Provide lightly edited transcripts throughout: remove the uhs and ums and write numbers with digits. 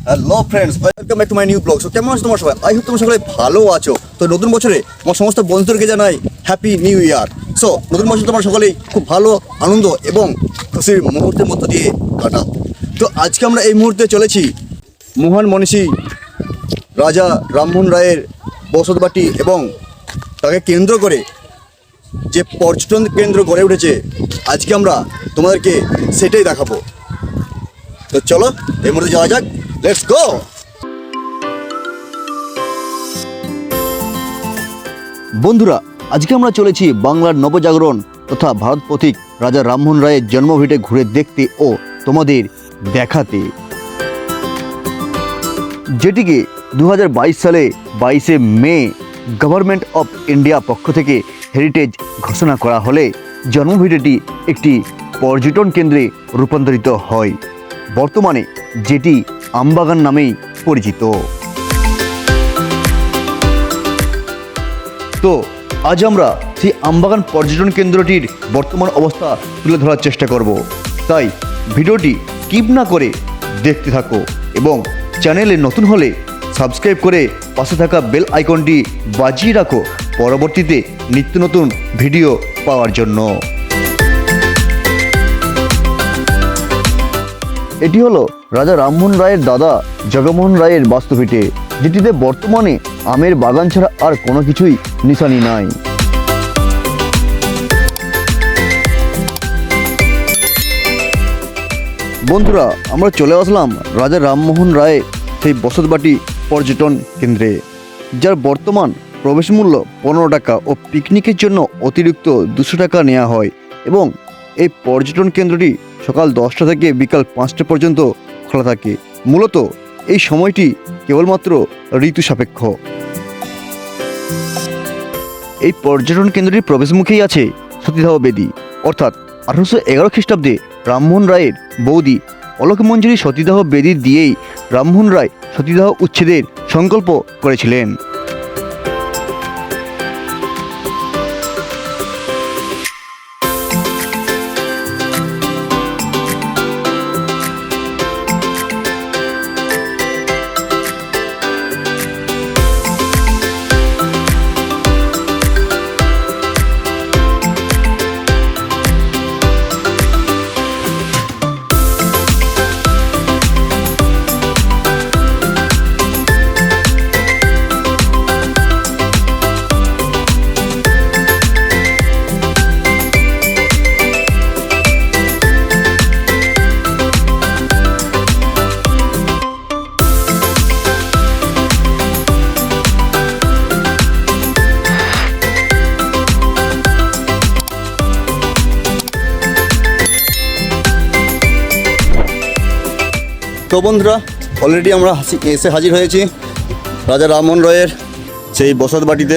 Hello friends, welcome back to my new blog. So কেমন আছো তোমরা সবাই? আই হোপ তোমরা সবাই ভালো আছো। তো নতুন বছরে আমার সমস্ত বন্ধুদেরকে জানাই হ্যাপি নিউ ইয়ার। সো নতুন বছর তোমরা সকলেই খুব ভালো আনন্দ এবং খুশির মুহূর্তের মধ্য দিয়ে কাটাও। তো আজকে আমরা এই মুহূর্তে চলেছি মহান মনীষী রাজা রামমোহন রায়ের বসতবাটি এবং তাকে কেন্দ্র করে যে পর্যটন কেন্দ্র গড়ে উঠেছে, আজকে আমরা তোমাদেরকে সেটাই দেখাবো। তো চলো এর মধ্যে যাওয়া যাক, লেটস গো। বন্ধুরা, আজকে আমরা চলেছি বাংলার নবজাগরণ তথা ভারত পথিক রাজা রামমোহন রায়ের জন্মভিটে ঘুরে দেখতে ও তোমাদের দেখাতে, যেটিকে 2022 সালে 22শে মে গভর্নমেন্ট অফ ইন্ডিয়া পক্ষ থেকে হেরিটেজ ঘোষণা করা হলে জন্মভিটেটি একটি পর্যটন কেন্দ্রে রূপান্তরিত হয়, বর্তমানে যেটি আমবাগান নামেই পরিচিত। তো আজ আমরা সেই আমবাগান পর্যটন কেন্দ্রটির বর্তমান অবস্থা তুলে ধরার চেষ্টা করব, তাই ভিডিওটি স্কিপ না করে দেখতে থাকো এবং চ্যানেলে নতুন হলে সাবস্ক্রাইব করে পাশে থাকা বেল আইকনটি বাজিয়ে রাখো পরবর্তীতে নিত্য নতুন ভিডিও পাওয়ার জন্য। এটি হলো রাজা রামমোহন রায়ের দাদা জগমোহন রায়ের বাস্তুভিটে, যেটিতে বর্তমানে আমের বাগান ছাড়া আর কোনো কিছুই নিশানি নাই। বন্ধুরা, আমরা চলে আসলাম রাজা রামমোহন রায়ের সেই বসতবাটি পর্যটন কেন্দ্রে, যার বর্তমান প্রবেশ মূল্য 15 টাকা ও পিকনিকের জন্য অতিরিক্ত 200 টাকা নেওয়া হয় এবং এই পর্যটন কেন্দ্রটি সকাল 10টা থেকে বিকাল 5টা পর্যন্ত খোলা থাকে। মূলত এই সময়টি কেবলমাত্র ঋতু সাপেক্ষ। এই পর্যটন কেন্দ্রটির প্রবেশমুখেই আছে সতীদাহ বেদী, অর্থাৎ 1811 খ্রিস্টাব্দে রামমোহন রায়ের বৌদি অলকমঞ্জরি সতীদাহ বেদী দিয়েই রামমোহন রায় সতীদাহ উচ্ছেদের সংকল্প করেছিলেন। তো বন্ধুরা, অলরেডি আমরা এসে হাজির হয়েছি রাজা রামমোহন রায়ের সেই বসতবাটিতে।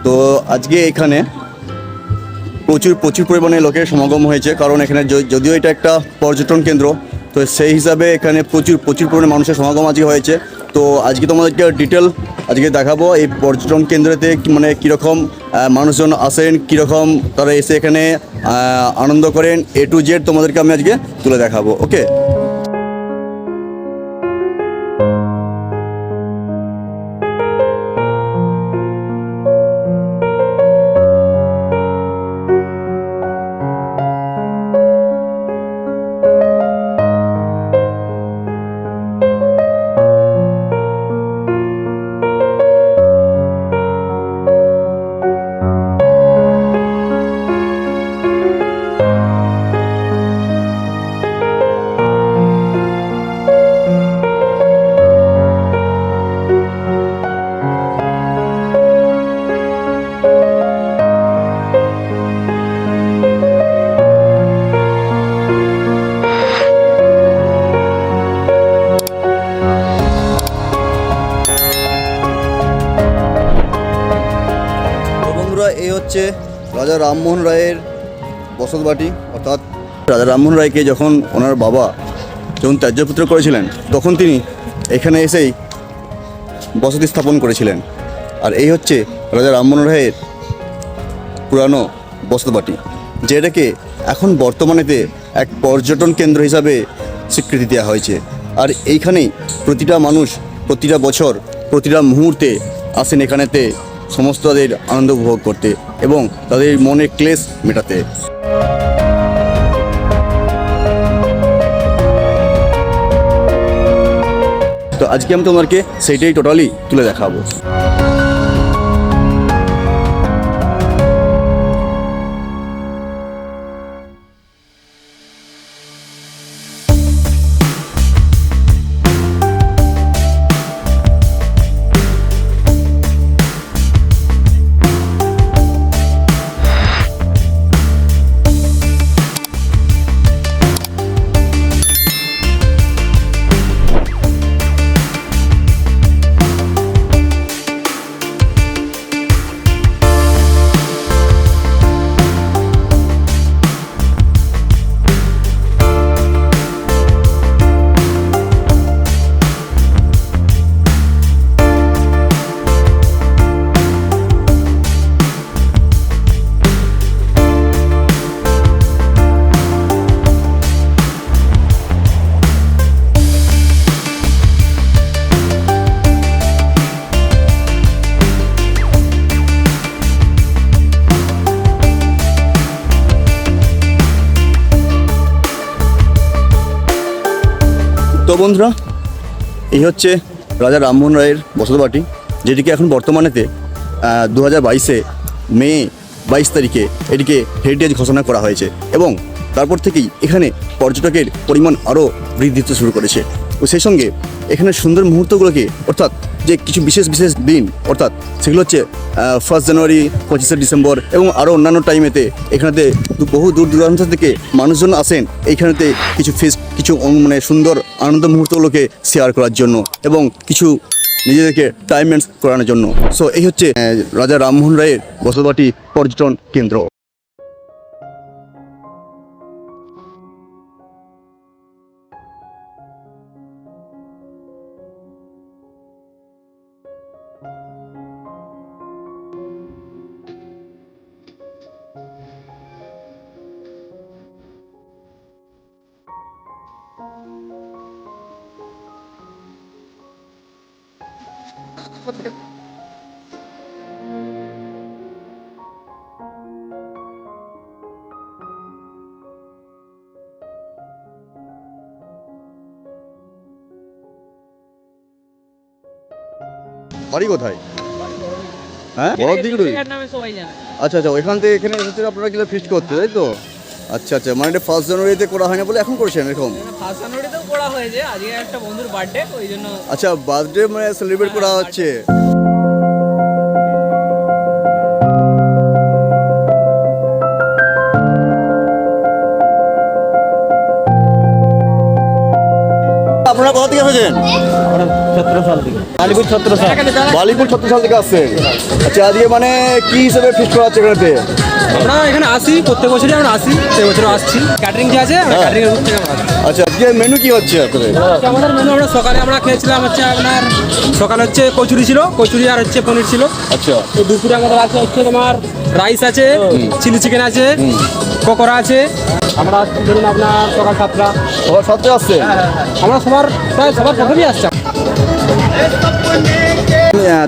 তো আজকে এখানে প্রচুর পরিমাণে লোকের সমাগম হয়েছে, কারণ এখানে যদিও এটা একটা পর্যটন কেন্দ্র, তো সেই হিসাবে এখানে প্রচুর পরিমাণে মানুষের সমাগম আজকে হয়েছে। তো আজকে তোমাদেরকে ডিটেল আজকে দেখাবো এই পর্যটন কেন্দ্রেতে মানে কীরকম মানুষজন আসেন, কীরকম তারা এসে এখানে আনন্দ করেন, A to Z তোমাদেরকে আমি আজকে তুলে দেখাবো। ওকে। এই হচ্ছে রাজা রামমোহন রায়ের বসতবাটি, অর্থাৎ রাজা রামমোহন রায়কে যখন ওনার বাবা ত্যাজ্যপুত্র করেছিলেন, তখন তিনি এখানে এসেই বসতি স্থাপন করেছিলেন। আর এই হচ্ছে রাজা রামমোহন রায়ের পুরানো বসতবাটি, যেটাকে এখন বর্তমানেতে এক পর্যটন কেন্দ্র হিসাবে স্বীকৃতি দেওয়া হয়েছে। আর এইখানেই প্রতিটা মানুষ প্রতিটা বছর প্রতিটা মুহূর্তে আসেন এখানেতে সমস্ত তাদের আনন্দ উপভোগ করতে এবং তাদের মনের ক্লেশ মেটাতে। তো আজকে আমি তোমাদেরকে সেইটাই টোটালি তুলে দেখাবো। তো বন্ধুরা, এই হচ্ছে রাজা রামমোহন রায়ের বসতবাটি, যেটিকে এখন বর্তমানেতে 2022 মে 22 তারিখে এটিকে হেরিটেজ ঘোষণা করা হয়েছে এবং তারপর থেকেই এখানে পর্যটকের পরিমাণ আরও বৃদ্ধি হতে শুরু করেছে। তো সেই সঙ্গে এখানে সুন্দর মুহূর্তগুলোকে, অর্থাৎ যে কিছু বিশেষ বিশেষ দিন, অর্থাৎ সেগুলো হচ্ছে 1 জানুয়ারি, 25 ডিসেম্বর এবং আরও অন্যান্য টাইমেতে এখানেতে বহু দূর দূরান্ত থেকে মানুষজন আসেন এইখানেতে কিছু মানে সুন্দর আনন্দ মুহূর্তগুলোকে শেয়ার করার জন্য এবং কিছু নিজেদেরকে টাইম করানোর জন্য। সো এই হচ্ছে রাজা রামমোহন রায়ের বসতবাটি পর্যটন কেন্দ্র। বাড়ি কোথায়? হ্যাঁ, বড় দিকে আচ্ছা আচ্ছা, ওইখান থেকে এখানে এসেছে আপনারা কিনা ফিস্ট করতে, তাই তো? আচ্ছা আচ্ছা, মানে এটা 1 জানুয়ারিতে করা হয় না বলে এখন করছেন এরকম? 1 জানুয়ারিতেও করা হয়েছে, আজকে একটা বন্ধুর বার্থডে, ওই জন্য। আচ্ছা, বার্থডে মানে সেলিব্রেট করা হচ্ছে। আপনারা কোথা থেকে এসেছেন? ছত্রসাল থেকে, বালিপুর ছত্রসাল। বালিপুর 36 থেকে আসছেন। আচ্ছা, আজকে মানে কি হিসেবে ফিস্ট করা হচ্ছে এখানেতে? আমরা এখানে আসি, প্রত্যেক বছরই আমরা আসি, সেই বছরও আসছি। ক্যাটারিং যে আছে, ক্যাটারিং এর রূপ থেকে আমরা আসি। আচ্ছা, আজকে মেনু কি হচ্ছে আপনাদের? আমাদের মেনু আমরা সকালে খেয়েছিলাম হচ্ছে আপনার, সকালে হচ্ছে কচুরি ছিল, কচুরি আর হচ্ছে পনির ছিল। আচ্ছা, তো দুপুরে আমাদের আছে হচ্ছে তোমার রাইস আছে, চিলি চিকেন আছে, পকোড়া আছে। আমরা আসছি ধরুন আপনার সকাল 7টা। সবার সাথে আসছে? আমরা প্রায় সবার প্রথমেই আসছি।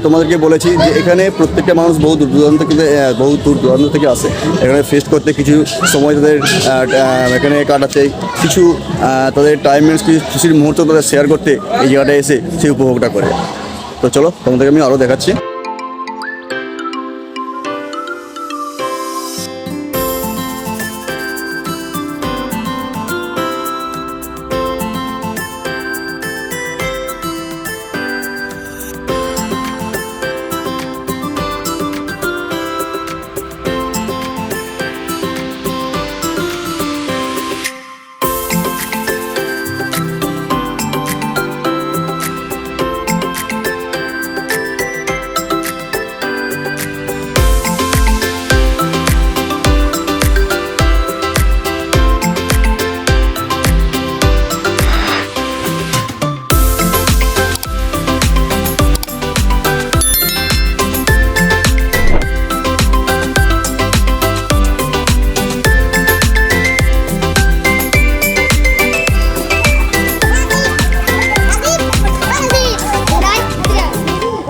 তোমাদেরকে বলেছি যে এখানে প্রত্যেকটা মানুষ বহু দূর দূরান্ত থেকে আসে এখানে ফেস্ট করতে, কিছু সময় তাদের এখানে কাটাতে, কিছু তাদের টাইম কিছু খুশির মুহূর্ত তাদের শেয়ার করতে এই জায়গাটায় এসে সেই উপভোগটা করে। তো চলো, তোমাদেরকে আমি আরও দেখাচ্ছি।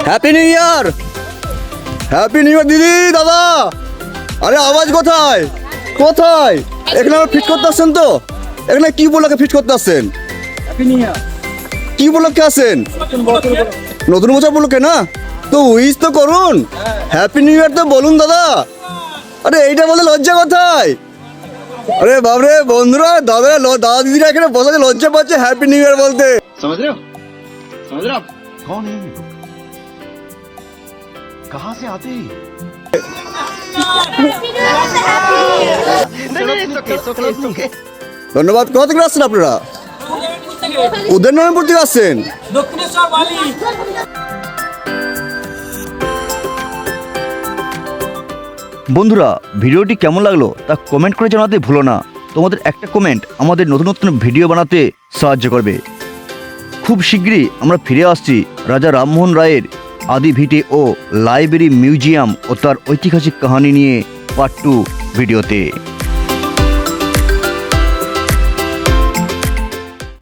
Happy new year, happy new year দিদি দাদা। আরে আওয়াজ কোথায় কোথায়? এখানে আমার ফিট করতে আসছেন তো? এখানে কি উপলক্ষে ফিট করতে আসছেন? কি উপলক্ষে আসেন? নতুন বছর উপলক্ষে না? তো উইশ তো করুন, হ্যাপি নিউ ইয়ার তো বলুন দাদা। আরে এইটা বলতে লজ্জা কোথায়? আরে বাবরে বন্ধুরা, দাদা দাদা দিদিরা এখানে বসাতে লজ্জা পাচ্ছে হ্যাপি নিউ ইয়ার বলতে। समझ रहे हो समझ रहे हो आप कौन है ये लोग? कहाँ से आते हैं? ধন্যবাদ। কোথা থেকে আসছেন আপনারা? উদয়নারায়ণপুর থেকে আসছেন? বন্ধুরা, ভিডিওটি কেমন লাগলো তা কমেন্ট করে জানাতে ভুলো না। তোমাদের একটা কমেন্ট আমাদের নতুন নতুন ভিডিও বানাতে সাহায্য করবে। খুব শীঘ্রই আমরা ফিরে আসছি রাজা রামমোহন রায়ের আদি ভিটে ও লাইব্রেরি মিউজিয়াম ও তার ঐতিহাসিক কাহিনী নিয়ে পার্ট 2 ভিডিওতে।